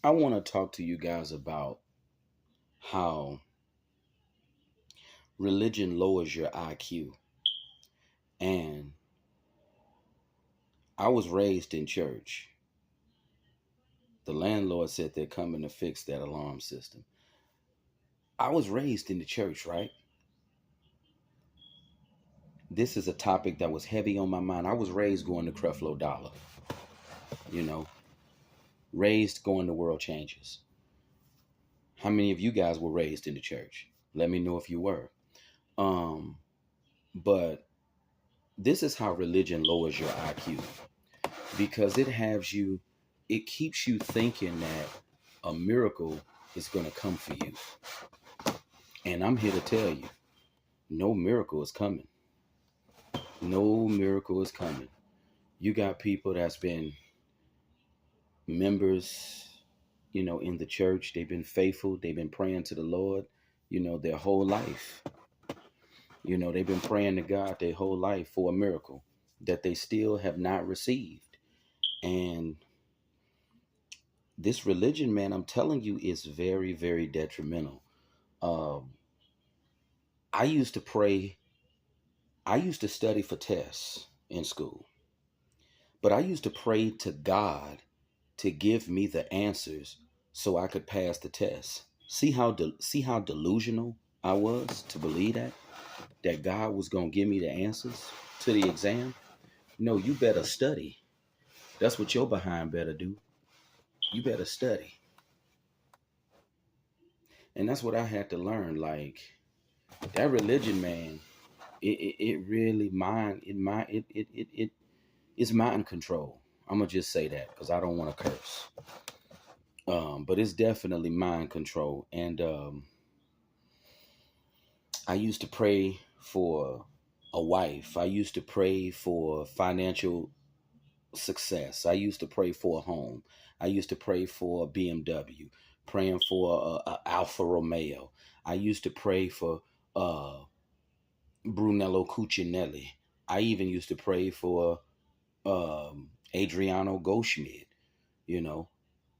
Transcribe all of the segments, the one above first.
I want to talk to you guys about how religion lowers your IQ. And I was raised in church. The landlord said they're coming to fix that alarm system. I was raised in the church, right? This is a topic that was heavy on my mind. I was raised going to Creflo Dollar, you know, raised going to World Changes. How many of you guys were raised in the church? Let me know if you were. Um, but this is how religion lowers your IQ because it keeps you thinking that a miracle is going to come for you. And I'm here to tell you, no miracle is coming. No miracle is coming. You got people that's been members, in the church. They've been faithful. They've been praying to the Lord, their whole life. They've been praying to God their whole life for a miracle that they still have not received. And this religion, man, I'm telling you, is very, very detrimental. Um, I used to pray. I used to study for tests in school, but I used to pray to God to give me the answers so I could pass the test. See how delusional I was to believe that God was gonna give me the answers to the exam. No, you better study. That's what your behind better do. You better study, and that's what I had to learn. Like that religion, man. It really it's mind control. I'm gonna just say that because I don't want to curse. But it's definitely mind control. And I used to pray for a wife. I used to pray for financial success. I used to pray for a home. I used to pray for a BMW, praying for a Alfa Romeo. I used to pray for uh, Brunello Cucinelli. I even used to pray for Adriano Goldschmidt. You know,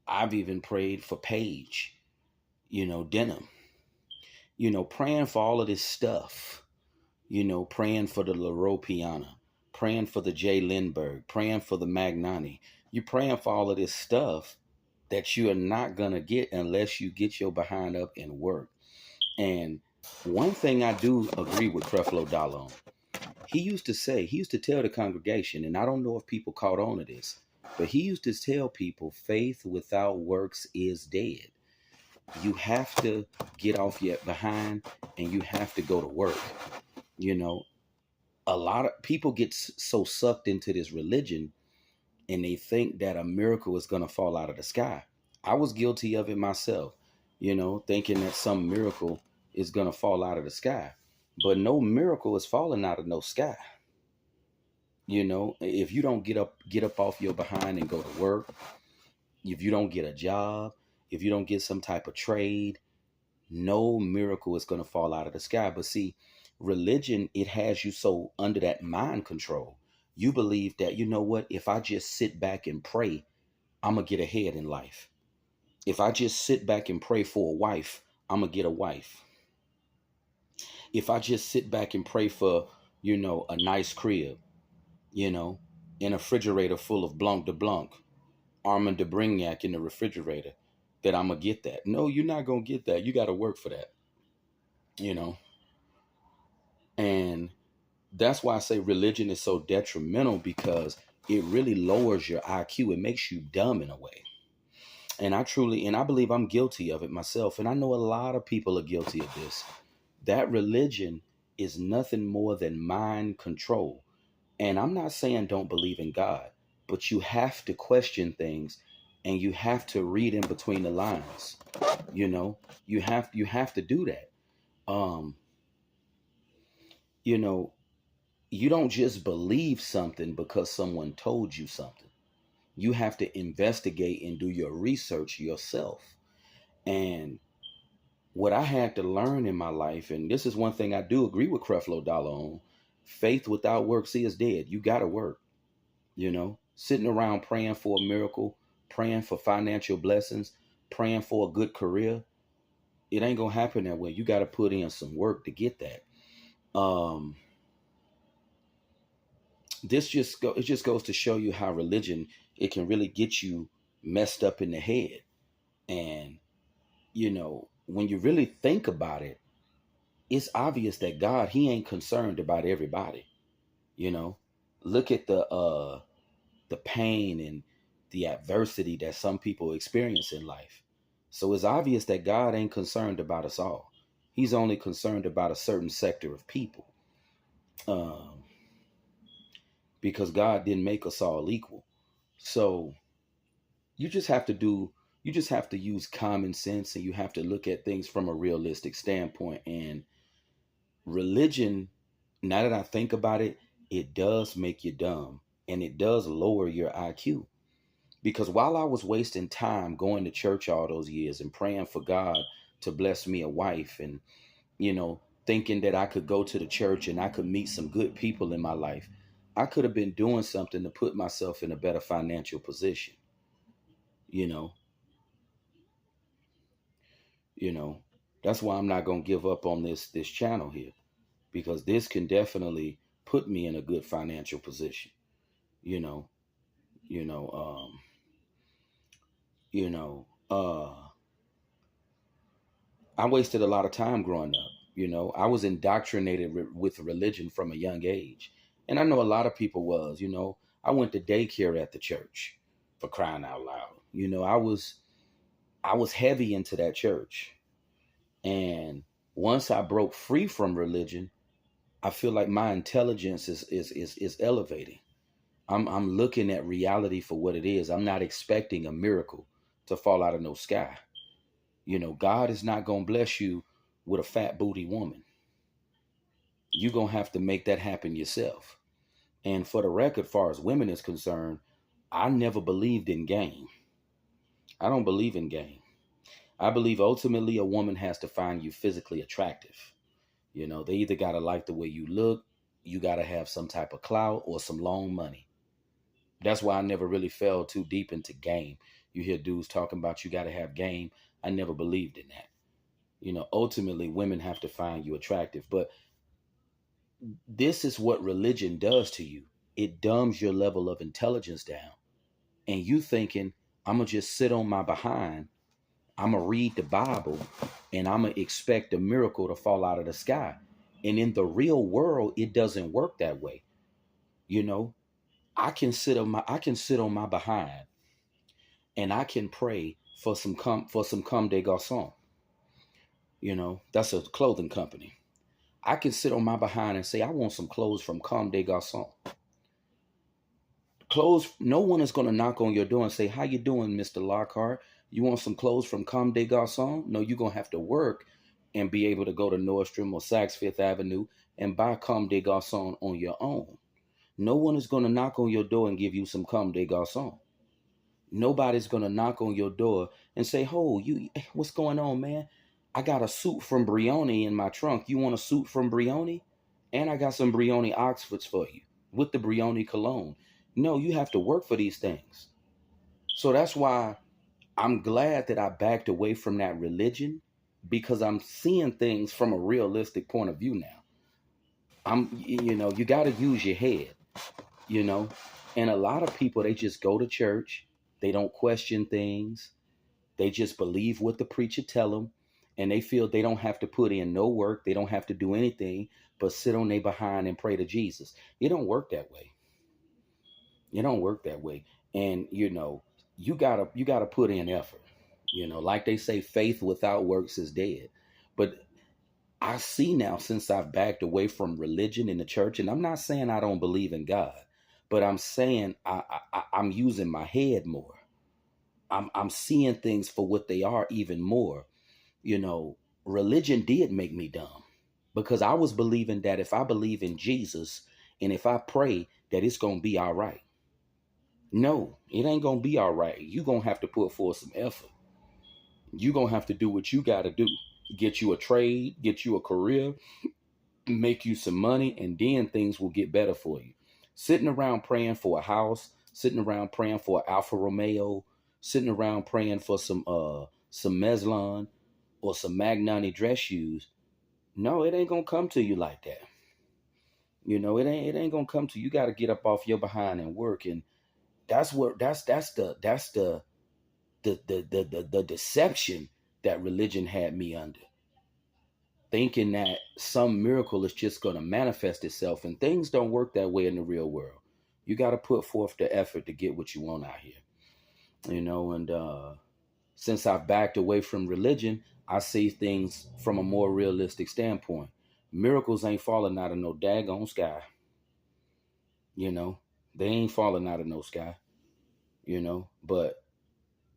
I've even prayed for Paige. Denim. Praying for all of this stuff. Praying for the Laro Piana, praying for the Jay Lindbergh, praying for the Magnani. You're praying for all of this stuff that you are not gonna get unless you get your behind up and work. And one thing I do agree with Creflo Dollar on, he used to tell the congregation, and I don't know if people caught on to this, but he used to tell people faith without works is dead. You have to get off your behind and you have to go to work. You know, a lot of people get so sucked into this religion and they think that a miracle is going to fall out of the sky. I was guilty of it myself, thinking that some miracle is going to fall out of the sky. But no miracle is falling out of no sky. If you don't get up off your behind and go to work, if you don't get a job, if you don't get some type of trade, no miracle is going to fall out of the sky. But see, religion, it has you so under that mind control. You believe that, you know what, if I just sit back and pray, I'm going to get ahead in life. If I just sit back and pray for a wife, I'm going to get a wife. If I just sit back and pray for, a nice crib, in a refrigerator full of Blanc de Blanc, Armand de Brignac in the refrigerator, that I'm going to get that. No, you're not going to get that. You got to work for that, you know. And that's why I say religion is so detrimental, because it really lowers your IQ. It makes you dumb in a way. And I believe I'm guilty of it myself. And I know a lot of people are guilty of this. That religion is nothing more than mind control. And I'm not saying don't believe in God, but you have to question things and you have to read in between the lines. You have to do that. Um, you know, you don't just believe something because someone told you something. You have to investigate and do your research yourself. And what I had to learn in my life, and this is one thing I do agree with Creflo Dollar on, faith without works is dead. You got to work, sitting around praying for a miracle, praying for financial blessings. praying for a good career, it ain't gonna happen that way. You got to put in some work to get that. Um, it just goes to show you how religion, it can really get you messed up in the head. And when you really think about it, it's obvious that God, he ain't concerned about everybody. You know, look at the pain and the adversity that some people experience in life. So it's obvious that God ain't concerned about us all. He's only concerned about a certain sector of people. Um, because God didn't make us all equal. So you just have to do you just have to use common sense, and you have to look at things from a realistic standpoint. And religion, now that I think about it, it does make you dumb, and it does lower your IQ. Because while I was wasting time going to church all those years and praying for God to bless me a wife, and thinking that I could go to the church and I could meet some good people in my life, I could have been doing something to put myself in a better financial position. You know, you know, that's why I'm not gonna give up on this channel here, because this can definitely put me in a good financial position. You know, you know, um, you know, I wasted a lot of time growing up. I was indoctrinated with religion from a young age. And I know a lot of people was. I went to daycare at the church, for crying out loud. I was heavy into that church. And once I broke free from religion, I feel like my intelligence is elevating. I'm looking at reality for what it is. I'm not expecting a miracle to fall out of no sky. God is not going to bless you with a fat booty woman. You're going to have to make that happen yourself. And for the record, far as women is concerned, I never believed in game. I don't believe in game. I believe ultimately a woman has to find you physically attractive. They either got to like the way you look, you got to have some type of clout, or some long money. That's why I never really fell too deep into game. You hear dudes talking about you got to have game. I never believed in that. Ultimately, women have to find you attractive. But this is what religion does to you. It dumbs your level of intelligence down. And you thinking, I'm going to just sit on my behind, I'm going to read the Bible, and I'm going to expect a miracle to fall out of the sky. And in the real world, it doesn't work that way. You know, I can sit on my behind, and I can pray for some comme des garçons. That's a clothing company. I can sit on my behind and say, I want some clothes from Comme des Garçons. Clothes, no one is going to knock on your door and say, how you doing, Mr. Lockhart? You want some clothes from Comme des Garçons? No, you're going to have to work and be able to go to Nordstrom or Saks Fifth Avenue and buy Comme des Garçons on your own. No one is going to knock on your door and give you some Comme des Garçons. Nobody's going to knock on your door and say, oh, what's going on, man? I got a suit from Brioni in my trunk. You want a suit from Brioni? And I got some Brioni Oxfords for you with the Brioni cologne. No, you have to work for these things. So that's why I'm glad that I backed away from that religion, because I'm seeing things from a realistic point of view now. You got to use your head, you know. And a lot of people, they just go to church. They don't question things. They just believe what the preacher tell them, and they feel they don't have to put in no work. They don't have to do anything but sit on their behind and pray to Jesus. It don't work that way. It don't work that way. And you gotta put in effort. Like they say, faith without works is dead. But I see now, since I've backed away from religion in the church, and I'm not saying I don't believe in God, but I'm saying I'm using my head more. I'm seeing things for what they are even more. Religion did make me dumb, because I was believing that if I believe in Jesus and if I pray, that it's going to be all right. No, it ain't going to be all right. You're going to have to put forth some effort. You're going to have to do what you got to do. Get you a trade, get you a career, make you some money, and then things will get better for you. Sitting around praying for a house, sitting around praying for an Alfa Romeo, sitting around praying for some some Meslon or some Magnani dress shoes. No, it ain't gonna come to you like that. It ain't gonna come to you. You got to get up off your behind and work, and that's the deception that religion had me under, thinking that some miracle is just gonna manifest itself, and things don't work that way in the real world. You got to put forth the effort to get what you want out here, and since I've backed away from religion, I see things from a more realistic standpoint. Miracles ain't falling out of no daggone sky. You know, they ain't falling out of no sky, but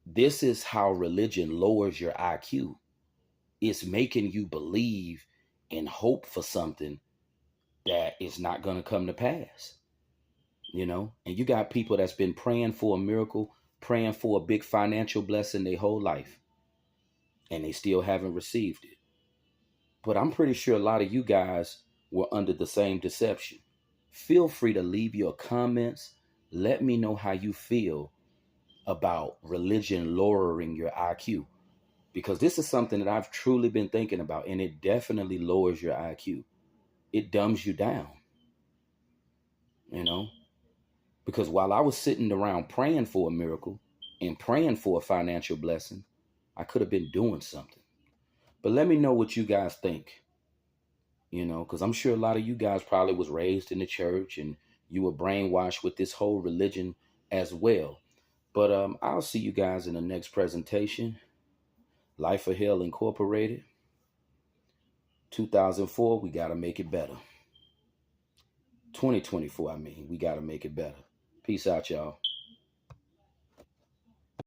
this is how religion lowers your IQ. It's making you believe and hope for something that is not going to come to pass, and you got people that's been praying for a miracle, praying for a big financial blessing their whole life, and they still haven't received it. But I'm pretty sure a lot of you guys were under the same deception. Feel free to leave your comments. Let me know how you feel about religion lowering your IQ, because this is something that I've truly been thinking about, and it definitely lowers your IQ. It dumbs you down, you know, because while I was sitting around praying for a miracle and praying for a financial blessing, I could have been doing something. But let me know what you guys think. Because I'm sure a lot of you guys probably was raised in the church and you were brainwashed with this whole religion as well. But I'll see you guys in the next presentation. Life of Hell Incorporated, 2004, we got to make it better. 2024, we got to make it better. Peace out, y'all.